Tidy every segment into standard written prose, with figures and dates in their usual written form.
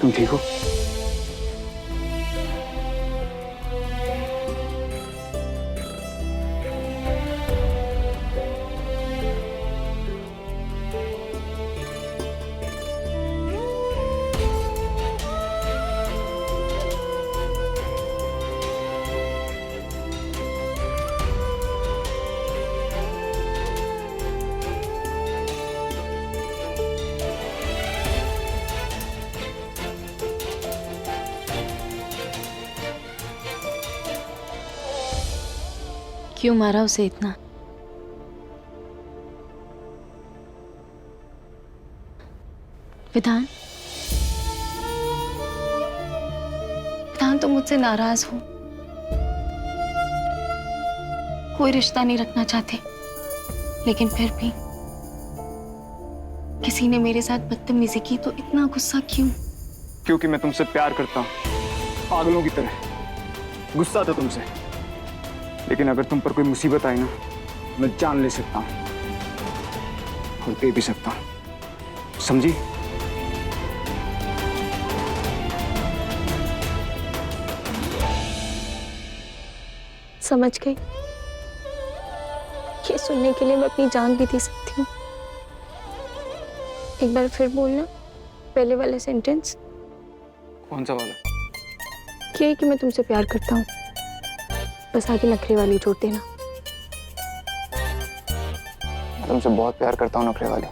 तुम ठीक हो? क्यों मारा उसे इतना? विधान, विधान तुम मुझसे नाराज हो, कोई रिश्ता नहीं रखना चाहते, लेकिन फिर भी किसी ने मेरे साथ बदतमीजी की तो इतना गुस्सा क्यों? क्योंकि मैं तुमसे प्यार करता हूँ, पागलों की तरह। गुस्सा था तुमसे, लेकिन अगर तुम पर कोई मुसीबत आई ना, मैं जान ले सकता हूँ और दे भी सकता हूँ, समझी? समझ गई। ये सुनने के लिए मैं अपनी जान भी दे सकती हूँ। एक बार फिर बोलना पहले वाला सेंटेंस। कौन सा वाला? ये कि मैं तुमसे प्यार करता हूँ, बस आगे नखरे वाली जोड़ देना। मैं तुमसे बहुत प्यार करता हूँ, नखरे वाली।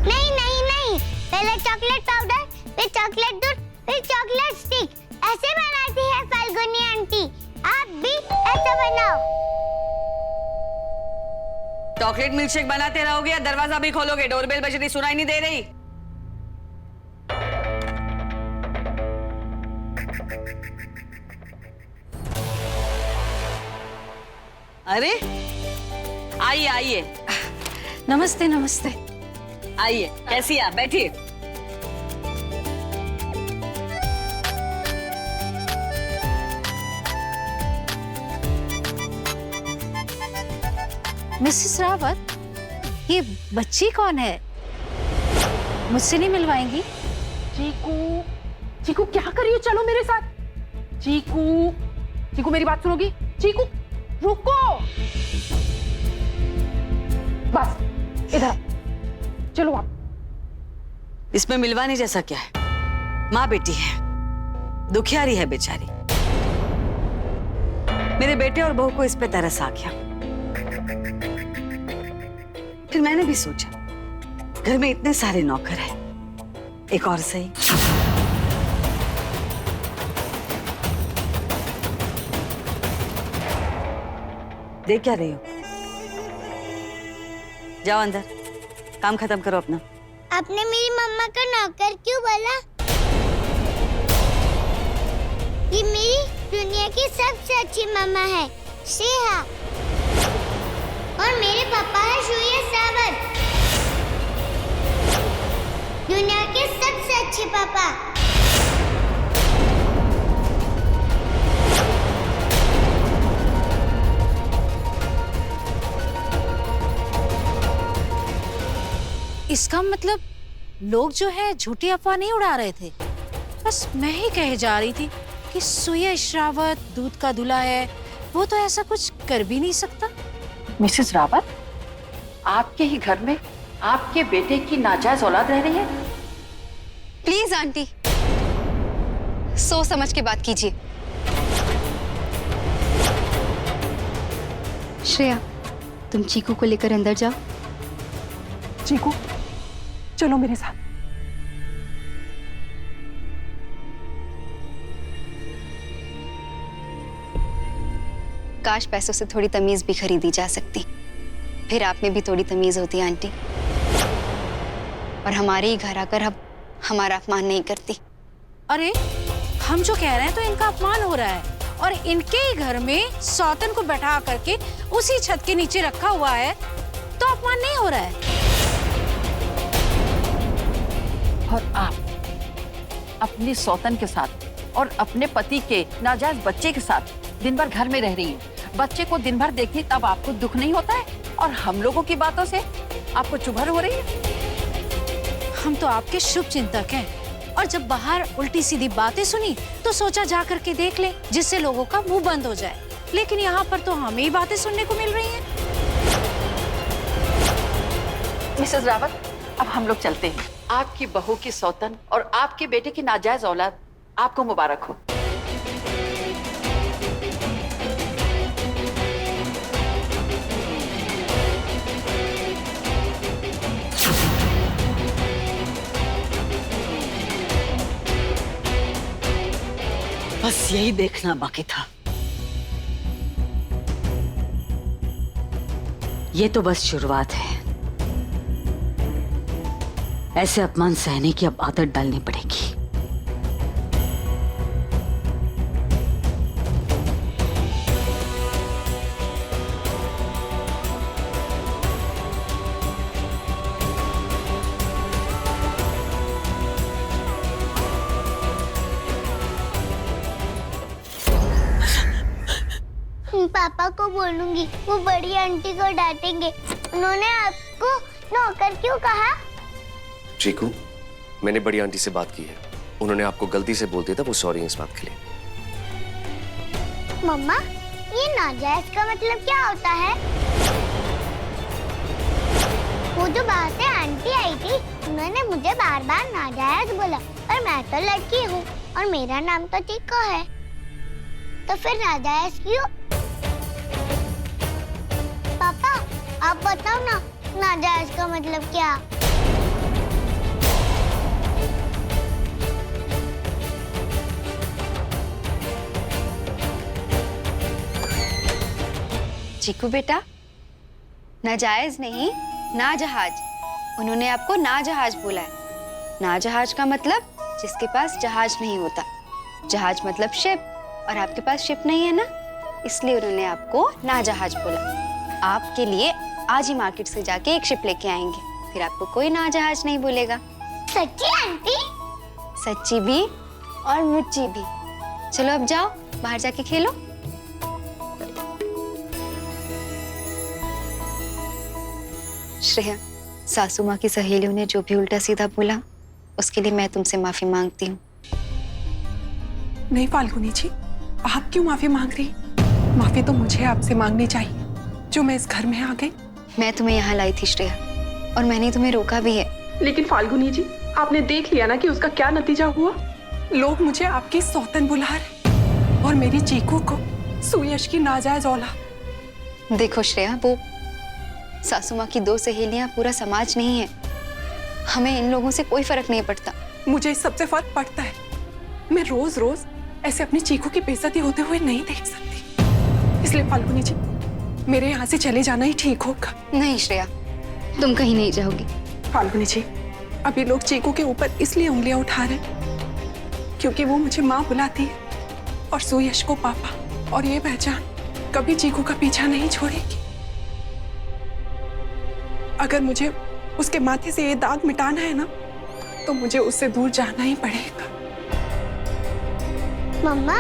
नहीं नहीं नहीं, पहले चॉकलेट पाउडर, फिर चॉकलेट दूध, फिर चॉकलेट स्टिक। ऐसे बनाती है फाल्गुनी आंटी, आप भी ऐसा बनाओ। चॉकलेट मिल्कशेक बनाते रहोगे या दरवाजा भी खोलोगे? डोरबेल बज रही, सुनाई नहीं दे रही? अरे आइए आइए। नमस्ते नमस्ते। आइए, कैसी आप? बैठिए। मिसेस रावत, ये बच्ची कौन है? मुझसे नहीं मिलवाएंगी? चीकू, चीकू क्या कर रही हो? चलो मेरे साथ। चीकू, चीकू मेरी बात सुनोगी? चीकू रुको, बस इधर चलो आप। इसमें मिलवाने जैसा क्या है? माँ बेटी है, दुखियारी है बेचारी। मेरे बेटे और बहू को इस पे तरस आ गया। फिर मैंने भी सोचा, घर में इतने सारे नौकर हैं, एक और सही। देख क्या रही हो? जाओ अंदर, काम खत्म करो अपना। आपने मेरी मम्मा का नौकर क्यों बोला? ये मेरी दुनिया की सबसे अच्छी मम्मा है, श्रेया। और मेरे पापा है सूर्य सावत, दुनिया के सबसे अच्छे पापा। इसका मतलब लोग जो है झूठी अफवाह नहीं उड़ा रहे थे, बस मैं ही कहे जा रही थी कि सुयश रावत दूध का दूल्हा है, वो तो ऐसा कुछ कर भी नहीं सकता। मिसेस रावत, आपके ही घर में आपके बेटे की नाजायज औलाद रह रही है। प्लीज आंटी, सोच समझ के बात कीजिए। श्रेया, तुम चीकू को लेकर अंदर जाओ। चीकू चलो मेरे साथ। काश पैसों से थोड़ी तमीज भी खरीदी जा सकती, फिर आप में भी थोड़ी तमीज होती आंटी, और हमारे ही घर आकर अब हमारा अपमान नहीं करती। अरे हम जो कह रहे हैं तो इनका अपमान हो रहा है, और इनके ही घर में सौतन को बैठा करके उसी छत के नीचे रखा हुआ है, तो अपमान नहीं हो रहा है। और आप अपनी सौतन के साथ और अपने पति के नाजायज बच्चे के साथ दिन भर घर में रह रही हैं। बच्चे को दिन भर देखती तब आपको दुख नहीं होता है, और हम लोगों की बातों से आपको चुभन हो रही है। हम तो आपके शुभ चिंतक हैं, और जब बाहर उल्टी सीधी बातें सुनी तो सोचा जा करके देख ले, जिससे लोगों का मुंह बंद हो जाए। लेकिन यहाँ पर तो हमें ही बातें सुनने को मिल रही हैं। मिसेस रावत, अब हम लोग चलते हैं। आपकी बहू की सौतन और आपके बेटे की नाजायज औलाद आपको मुबारक हो। बस यही देखना बाकी था। ये तो बस शुरुआत है। ऐसे अपमान सहने की अब आदत डालनी पड़ेगी। पापा को बोलूंगी, वो बड़ी आंटी को डांटेंगे। उन्होंने आपको नौकर क्यों कहा? चीकू, मैंने बड़ी आंटी से बात की है। उन्होंने आपको गलती से बोल दिया था, वो सॉरी इस बात के लिए। मम्मा, ये नाजायज का मतलब क्या होता है? वो जो बाहर से आंटी आई थी, उन्होंने मुझे बार बार नाजायज बोला, पर मैं तो लड़की हूँ और मेरा नाम तो चीकू है, तो फिर नाजायज क्यों? पापा, आप बताओ ना, नाजायज का मतलब क्या? चीकू बेटा, नाजायज नहीं, नाजहाज। उन्होंने आपको नाजहाज बोला है। नाजहाज का मतलब जिसके पास जहाज नहीं होता। जहाज मतलब शिप, और आपके पास शिप नहीं है ना, इसलिए उन्होंने आपको नाजहाज बोला। आपके लिए आज ही मार्केट से जाके एक शिप लेके आएंगे, फिर आपको कोई नाजहाज नहीं बोलेगा। सच्ची आंटी? सच्ची भी और मुच्ची भी। चलो अब जाओ, बाहर जाके खेलो। श्रेया, सासू माँ की सहेलियों ने जो भी उल्टा सीधा बोला, उसके लिए मैं तुमसे माफी मांगती हूँ। नहीं फाल्गुनी जी, आप क्यों माफी मांग रही? माफी तो मुझे आपसे मांगनी चाहिए, जो मैं इस घर में आ गई। मैं तुम्हें यहाँ लाई थी श्रेया, और मैंने तुम्हें रोका भी है। लेकिन फाल्गुनी जी, आपने देख लिया ना कि उसका क्या नतीजा हुआ। लोग मुझे आपकी सौतन बुला रहे और मेरी चीकू को सुयश की नाजायज औलाद। देखो श्रेया, वो सासू माँ की दो सहेलियां पूरा समाज नहीं है। हमें इन लोगों से कोई फर्क नहीं पड़ता। मुझे इस सबसे फर्क पड़ता है। मैं रोज रोज ऐसे अपनी चीकू की बेइज्जती होते हुए नहीं देख सकती। इसलिए फाल्गुनी जी, मेरे यहाँ से चले जाना ही ठीक होगा। नहीं श्रेया, तुम कहीं नहीं जाओगी। फाल्गुनी जी, अभी लोग चीकू के ऊपर इसलिए उंगलियां उठा रहे हैं क्योंकि वो मुझे माँ बुलाती है और सुयश को पापा, और ये पहचान कभी चीकू का पीछा नहीं छोड़ेगी। अगर मुझे उसके माथे से ये दाग मिटाना है ना, तो मुझे उससे दूर जाना ही पड़ेगा। मम्मा,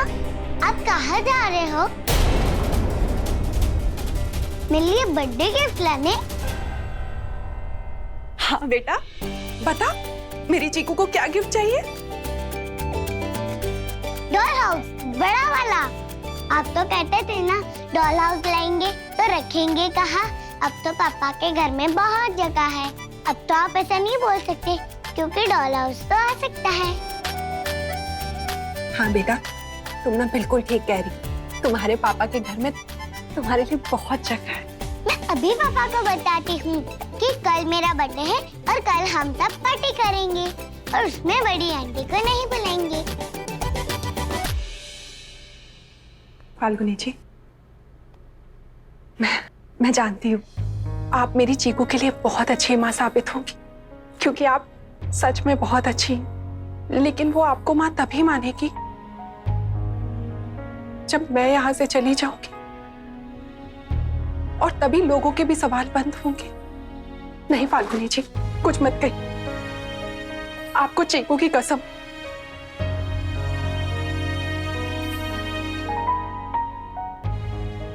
आप कहाँ जा रहे हो? मेरे लिए बर्थडे गिफ्ट लाने? हाँ बेटा, बता मेरी चीकू को क्या गिफ्ट चाहिए? डॉल हाउस, बड़ा वाला। आप तो कहते थे ना डॉल हाउस लाएंगे, तो रखेंगे कहाँ? अब तो पापा के घर में बहुत जगह है। अब तो आप ऐसा नहीं बोल सकते क्योंकि डॉल हाउस तो आ सकता है। हाँ बेटा, तुम ना बिल्कुल ठीक कह रही। तुम्हारे पापा के घर में तुम्हारे लिए बहुत जगह है। मैं अभी पापा को बताती हूँ कि कल मेरा बर्थडे है और कल हम सब पार्टी करेंगे और उसमें बड़ी आंटी को नहीं बुलाएंगे। फाल्गुनी जी, मैं जानती हूँ आप मेरी चीकू के लिए बहुत अच्छी माँ साबित होंगी, क्योंकि आप सच में बहुत अच्छी हैं। लेकिन वो आपको माँ तभी मानेगी जब मैं यहाँ से चली जाऊंगी, और तभी लोगों के भी सवाल बंद होंगे। नहीं फाल्गुनी जी, कुछ मत कहिए। आपको चीकू की कसम।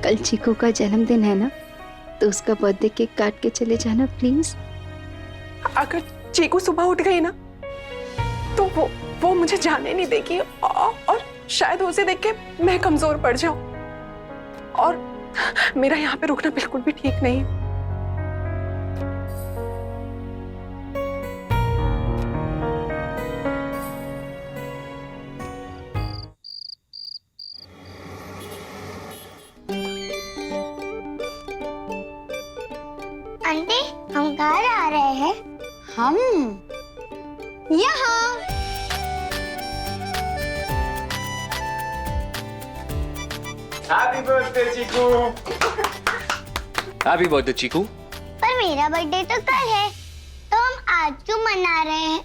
कल चीकू का जन्मदिन है ना, तो उसका बर्थडे केक काट के चले जाना प्लीज। अगर चीकू सुबह उठ गई ना तो वो मुझे जाने नहीं देगी और शायद उसे देख के मैं कमजोर पड़ जाऊं, और मेरा यहाँ पे रुकना बिल्कुल भी ठीक नहीं है। आंटी, हम कहाँ जा रहे हैं? हम यहाँ। हैप्पी बर्थडे चीकू। हैप्पी बर्थडे चीकू। पर मेरा बर्थडे तो कल है, तो हम आज क्यों मना रहे हैं?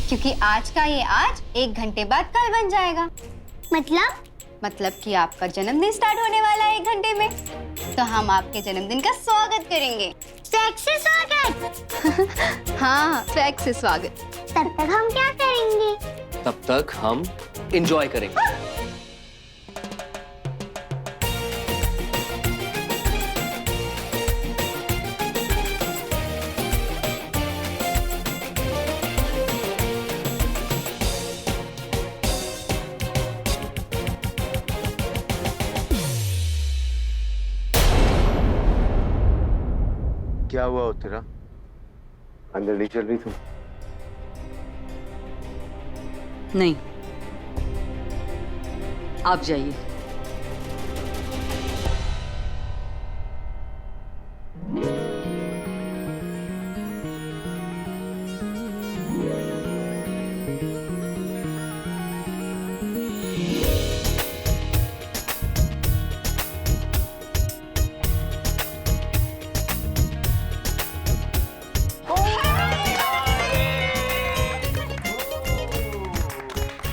क्योंकि आज का ये आज 1 घंटे बाद कल बन जाएगा। मतलब कि आपका जन्मदिन स्टार्ट होने वाला है 1 घंटे में, तो हम आपके जन्मदिन का स्वागत करेंगे। सेक्सी स्वागत? हाँ, स्वैग से स्वागत। तब तक हम क्या करेंगे? तब तक हम एंजॉय करेंगे। क्या हुआ तेरा? अंदर नहीं चल रही तुम? नहीं, आप जाइए।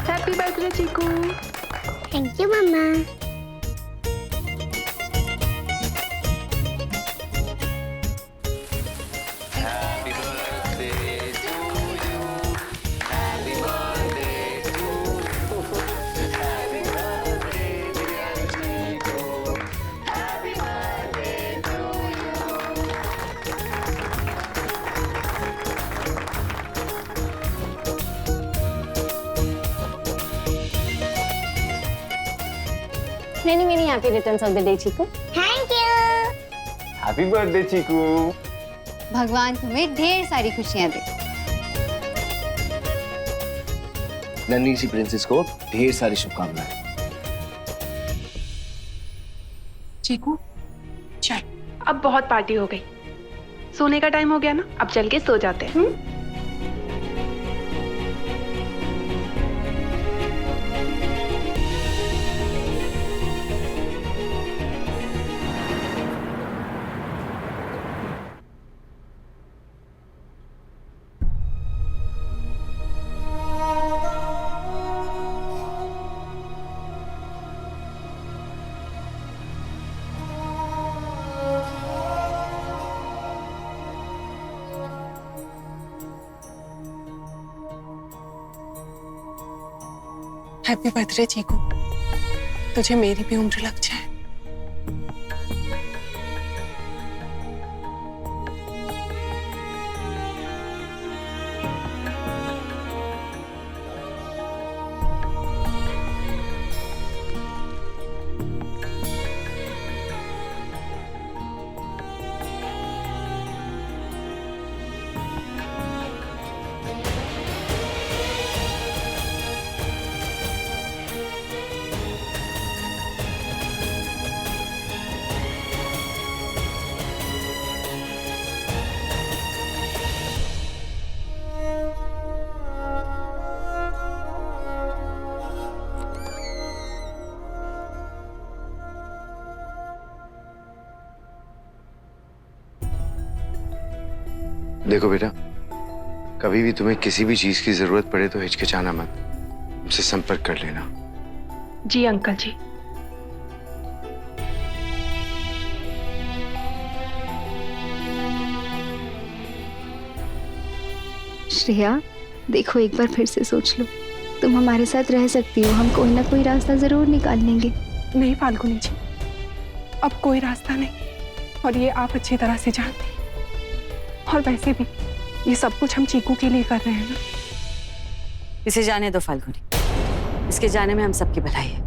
Happy birthday Chiku. Thank you मम्मा। Many, many happy returns of the day, Chiku. Thank you. Happy birthday Chiku. भगवान तुम्हें ढेर सारी खुशियां दे। नन्ही सी प्रिंसेस को ढेर सारी शुभकामनाएं। चीकू चल, अब बहुत पार्टी हो गई, सोने का टाइम हो गया ना, अब चल के सो जाते हैं। हैप्पी बर्थडे चीकू, तुझे मेरी भी उम्र लग जाए। देखो बेटा, कभी भी तुम्हें किसी भी चीज की जरूरत पड़े तो हिचकिचाना मत, हमसे संपर्क कर लेना। जी अंकल जी। श्रेया, देखो एक बार फिर से सोच लो, तुम हमारे साथ रह सकती हो, हम कोई ना कोई रास्ता जरूर निकाल लेंगे। नहीं फाल्गुनी जी, अब कोई रास्ता नहीं, और ये आप अच्छी तरह से जानती हैं। और वैसे भी ये सब कुछ हम चीकू के लिए कर रहे हैं ना। इसे जाने दो फाल्गुनी, इसके जाने में हम सबकी भलाई है।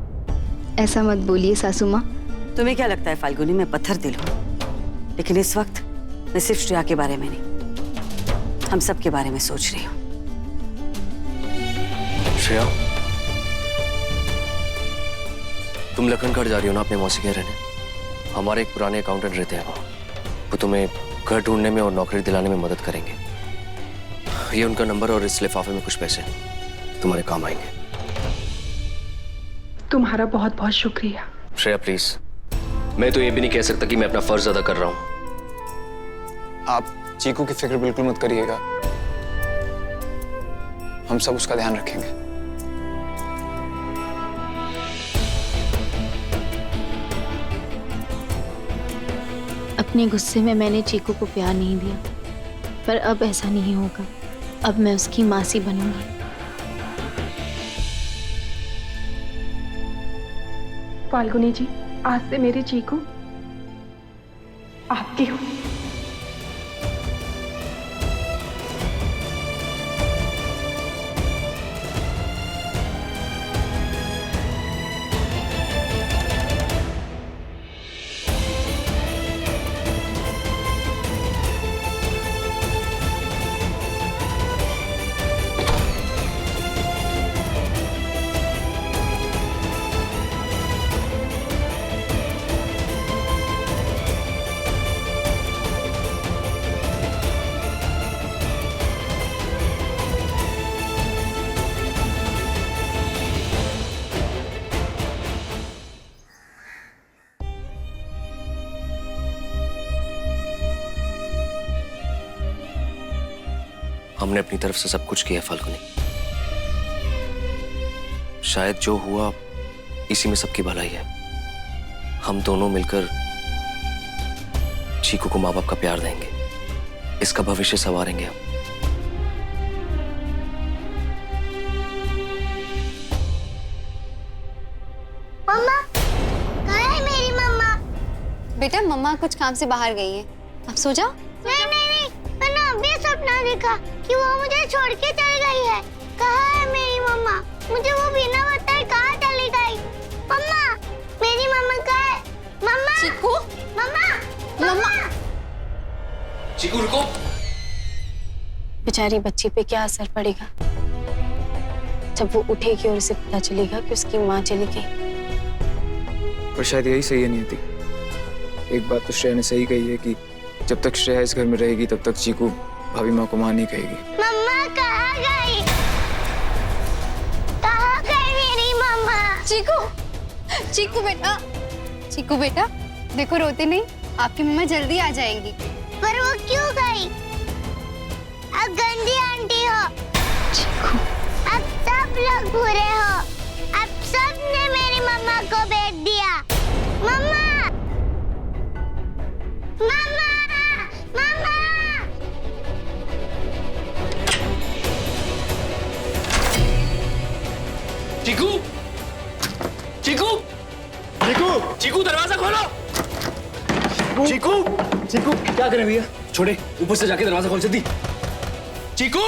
ऐसा मत बोलिए सासू माँ। तुम्हें क्या लगता है फाल्गुनी मैं पत्थर दिल हूं? लेकिन इस वक्त मैं सिर्फ श्रेया के बारे में नहीं, हम सब के बारे में सोच रही हूँ। श्रेया, तुम लखनगढ़ जा रही हो ना अपने मौसी के रहने? हमारे एक पुराने अकाउंटेंट रहते हैं वहाँ, वो तुम्हें घर ढूंढने में और नौकरी दिलाने में मदद करेंगे। ये उनका नंबर और इस लिफाफे में कुछ पैसे तुम्हारे काम आएंगे। तुम्हारा बहुत बहुत शुक्रिया। श्रेया प्लीज, मैं तो ये भी नहीं कह सकता कि मैं अपना फर्ज अदा कर रहा हूँ। आप चीकू की फिक्र बिल्कुल मत करिएगा, हम सब उसका ध्यान रखेंगे। अपने गुस्से में मैंने चीकू को प्यार नहीं दिया, पर अब ऐसा नहीं होगा। अब मैं उसकी मासी बनूंगी। फाल्गुनी जी, आज से मेरी चीकू आपकी हो। हमने अपनी तरफ से सब कुछ किया फाल्गुनी। शायद जो हुआ इसी में सबकी भलाई है। हम दोनों मिलकर चीकू को माँ बाप का प्यार देंगे, इसका भविष्य संवारेंगे हम। मम्मा, कहाँ है मेरी मम्मा? बेटा मम्मा कुछ काम से बाहर गई है, आप सो जाओ। नहीं नहीं नहीं, मैंने अभी सपना देखा कि वो मुझे छोड़ के चली गई है। कहाँ है मेरी मम्मा? मुझे वो बिना बताए कहाँ चली गई? मम्मा, मेरी मम्मा कहाँ है? मम्मा, चीकू, मम्मा, मम्मा। चीकू रुको। बेचारी बच्ची पे क्या असर पड़ेगा जब वो उठेगी और उसे पता चलेगा कि उसकी माँ चली गई। पर शायद यही सही है नियति। एक बात तो श्रेया ने सही कही है कि जब तक श्रेया इस घर में रहेगी तब तक चीकू भाभी माँ को माँ नहीं कहेगी। मम्मा कहाँ गई? कहाँ गई मेरी मम्मा? चीकू, चीकू बेटा, चीकू बेटा, देखो रोते नहीं, आपकी मम्मा जल्दी आ जाएंगी। पर वो क्यों गई? अब गंदी आंटी हो। अब सब लोग बुरे हो। अब सबने मेरी मम्मा को बेच दिया। मम्मा, मम्मा, मम्मा। चीकू, चीकू, चीकू, चीकू दरवाजा खोलो। चीकू, चीकू क्या करें भैया? छोड़े, ऊपर से जाके दरवाजा खोल जल्दी। चीकू,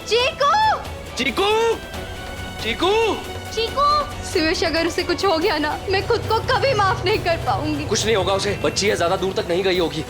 चीकू, चीकू, चीकू, चीकू, सुयश अगर उसे कुछ हो गया ना, मैं खुद को कभी माफ नहीं कर पाऊंगी। कुछ नहीं होगा उसे, बच्ची है, ज्यादा दूर तक नहीं गई होगी।